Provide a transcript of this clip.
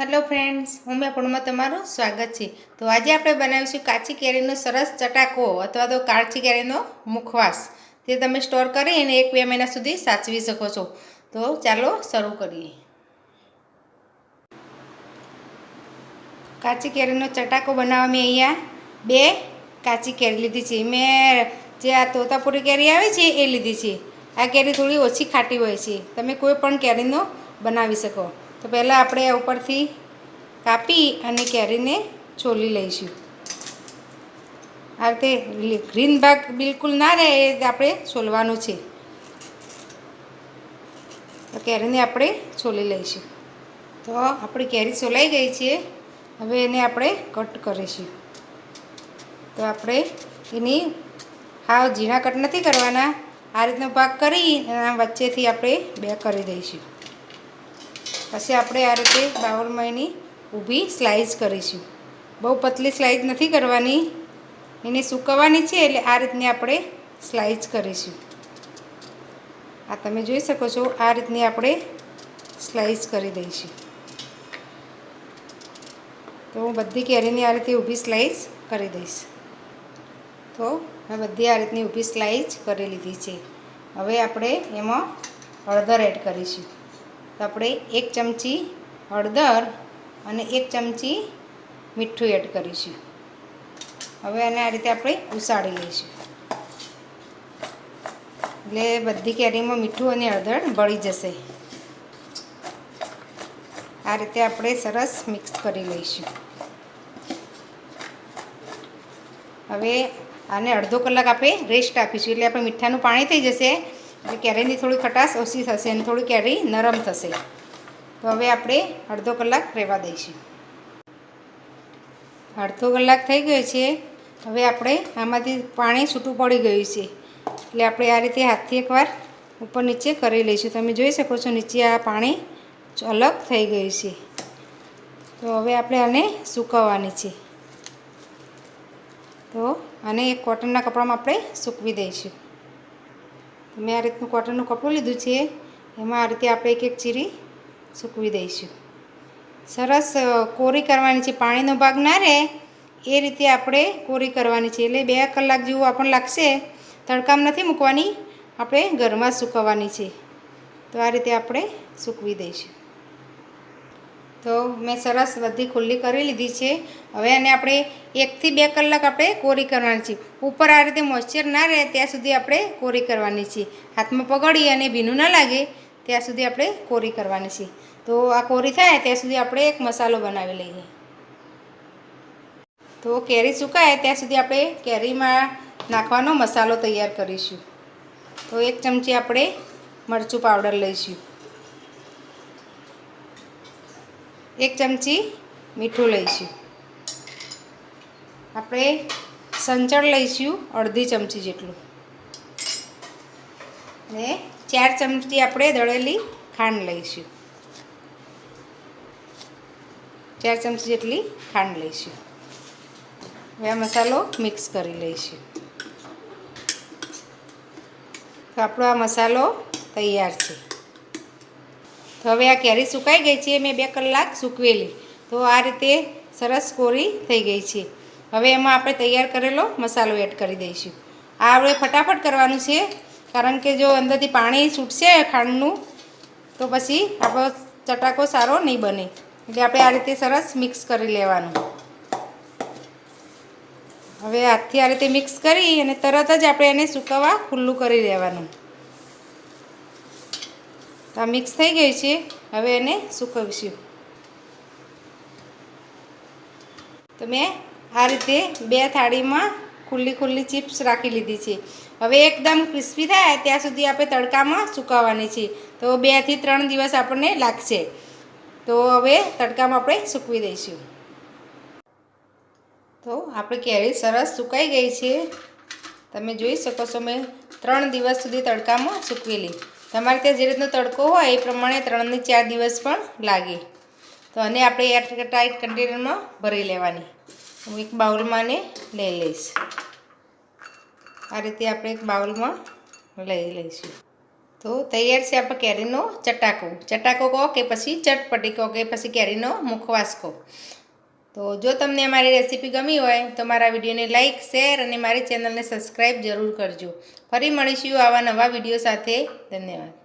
Hello friends, હું પૂર્ણમાં તમારું સ્વાગત છે। તો આજે આપણે બનાવીશું કાચી કેરીનો સરસ ચટાકો અથવા તો કાચી કેરીનો મુખવાસ, તે તમે સ્ટોર કરીને 1-2 મહિના સુધી સાચવી શકો છો। તો ચાલો શરૂ કરીએ। કાચી કેરીનો ચટાકો બનાવવા મેં અહીંયા 2 કાચી કેરી લીધી છે। મેં જે આ તોતાપુરી કેરી આવે છે એ લીધી છે। આ કેરી થોડી ઓછી ખાટી હોય છે, તમે કોઈ પણ કેરીનો બનાવી શકો। તો પહેલાં આપણે આ ઉપરથી કાપી અને કેરીને છોલી લઈશું। આ રીતે ગ્રીન ભાગ બિલકુલ ના રહે એ આપણે છોલવાનું છે। તો કેરીને આપણે છોલી લઈશું। તો આપણી કેરી છોલાઈ ગઈ છે, હવે એને આપણે કટ કરીશું। તો આપણે એની હાવ ઝીણા કટ નથી કરવાના, આ રીતનો ભાગ કરી એના વચ્ચેથી આપણે 2 કરી દઈશું। પછી આપણે આ રીતે બાઉલમાં એની ઊભી સ્લાઈસ કરીશું। બહુ પતલી સ્લાઈસ નથી કરવાની, એને સૂકવવાની છે એટલે આ રીતની આપણે સ્લાઈસ કરીશું। આ તમે જોઈ શકો છો, આ રીતની આપણે સ્લાઈસ કરી દઈશું। તો હું બધી કેરીની આ રીતે ઊભી સ્લાઈસ કરી દઈશ। તો મેં બધી આ રીતની ઊભી સ્લાઈસ કરી લીધી છે। હવે આપણે એમાં હળદર એડ કરીશું। તો આપણે 1 ચમચી હળદર અને 1 ચમચી મીઠું એડ કરીશું। હવે એને આ રીતે આપણે ઉસાળી લઈશું, એટલે બધી કેરીમાં મીઠું અને હળદર ભળી જશે। આ રીતે આપણે સરસ મિક્સ કરી લઈશું। હવે આને અડધો કલાક આપણે રેસ્ટ આપીશું, એટલે આપણે મીઠાનું પાણી થઈ જશે, એટલે કેરીની થોડી ખટાશ ઓછી થશે અને થોડી કેરી નરમ થશે। તો હવે આપણે અડધો કલાક રહેવા દઈશું। અડધો કલાક થઈ ગયો છે। હવે આપણે આમાંથી પાણી છૂટું પડી ગયું છે, એટલે આપણે આ રીતે હાથથી એકવાર ઉપર નીચે કરી લઈશું। તમે જોઈ શકો છો નીચે આ પાણી અલગ થઈ ગયું છે। તો હવે આપણે આને સૂકવવાની છે। તો આને એક કોટનના કપડામાં આપણે સૂકવી દઈશું। મેં આ રીતનું કોટનનું કપડું લીધું છે, એમાં આ રીતે આપણે એક ચીરી સૂકવી દઈશું। સરસ કોરી કરવાની છે, પાણીનો ભાગ ના રહે એ રીતે આપણે કોરી કરવાની છે, એટલે 2 કલાક જેવું આપણને લાગશે। તડકામાં નથી મૂકવાની, આપણે ઘરમાં સૂકવવાની છે। તો આ રીતે આપણે સૂકવી દઈશું। તો મેં સરસ બધી ખુલ્લી કરી લીધી છે। હવે એને આપણે 1 થી 2 કલાક આપણે કોરી કરવાની છે। ઉપર આ રીતે મોઇશ્ચર ના રહે ત્યાં સુધી આપણે કોરી કરવાની છે। હાથમાં પકડી અને ભીનું ના લાગે ત્યાં સુધી આપણે કોરી કરવાની છે। તો આ કોરી થાય ત્યાં સુધી આપણે એક મસાલો બનાવી લઈએ। તો કેરી સુકાય ત્યાં સુધી આપણે કેરીમાં નાખવાનો મસાલો તૈયાર કરીશું। તો 1 ચમચી આપણે મરચું પાવડર લઈશું, 1 ચમચી મીઠું લઈશું, આપણે સંચળ લઈશું અડધી ચમચી જેટલું, ને 4 ચમચી આપણે દળેલી ખાંડ લઈશું, 4 ચમચી જેટલી ખાંડ લઈશું। હવે આ મસાલો મિક્સ કરી લઈશું। તો આપણો આ મસાલો તૈયાર છે। તો હવે આ કેરી સુકાઈ ગઈ છે, મેં 2 કલાક સૂકવેલી, તો આ રીતે સરસ કોરી થઈ ગઈ છે। હવે એમાં આપણે તૈયાર કરેલો મસાલો એડ કરી દઈશું। આ આપણે ફટાફટ કરવાનું છે, કારણ કે જો અંદરથી પાણી છૂટશે ખાંડનું તો પછી આપણો ચટાકો સારો નહીં બને, એટલે આપણે આ રીતે સરસ મિક્સ કરી લેવાનું। હવે હાથથી આ રીતે મિક્સ કરી અને તરત જ આપણે એને સૂકવવા ખુલ્લું કરી દેવાનું। તો આ મિક્સ થઈ ગયું છે, હવે એને સૂકવીશું। તો મેં આ રીતે 2 થાળીમાં ખુલ્લી ચિપ્સ રાખી લીધી છે। હવે એકદમ ક્રિસ્પી થાય ત્યાં સુધી આપણે તડકામાં સૂકવવાની છે। તો 2 થી 3 દિવસ આપણને લાગશે। તો હવે તડકામાં આપણે સૂકવી દઈશું। તો આપણી કેરી સરસ સુકાઈ ગઈ છે, તમે જોઈ શકો છો મેં 3 દિવસ સુધી તડકામાં સૂકવેલી। તમારે ત્યાં જે રીતનો તડકો હોય એ પ્રમાણે 3 થી 4 દિવસ પણ લાગે। તો આને આપણે એરટાઇટ કન્ટેનરમાં ભરી લેવાની। હું એક બાઉલમાં ને લઈ લઈશ, આ રીતે આપણે એક બાઉલમાં લઈ લઈશું। તો તૈયાર છે આપણે કેરીનો ચટાકો કહો કે પછી ચટપટી કહો કે પછી કેરીનો મુખવાસ કહો. તો જો તમને અમારી રેસીપી ગમી હોય તો મારા વિડીયોને લાઇક, શેર અને મારી ચેનલને સબસ્ક્રાઈબ જરૂર કરજો. ફરી મળીશું આવા નવા વિડીયો સાથે. ધન્યવાદ.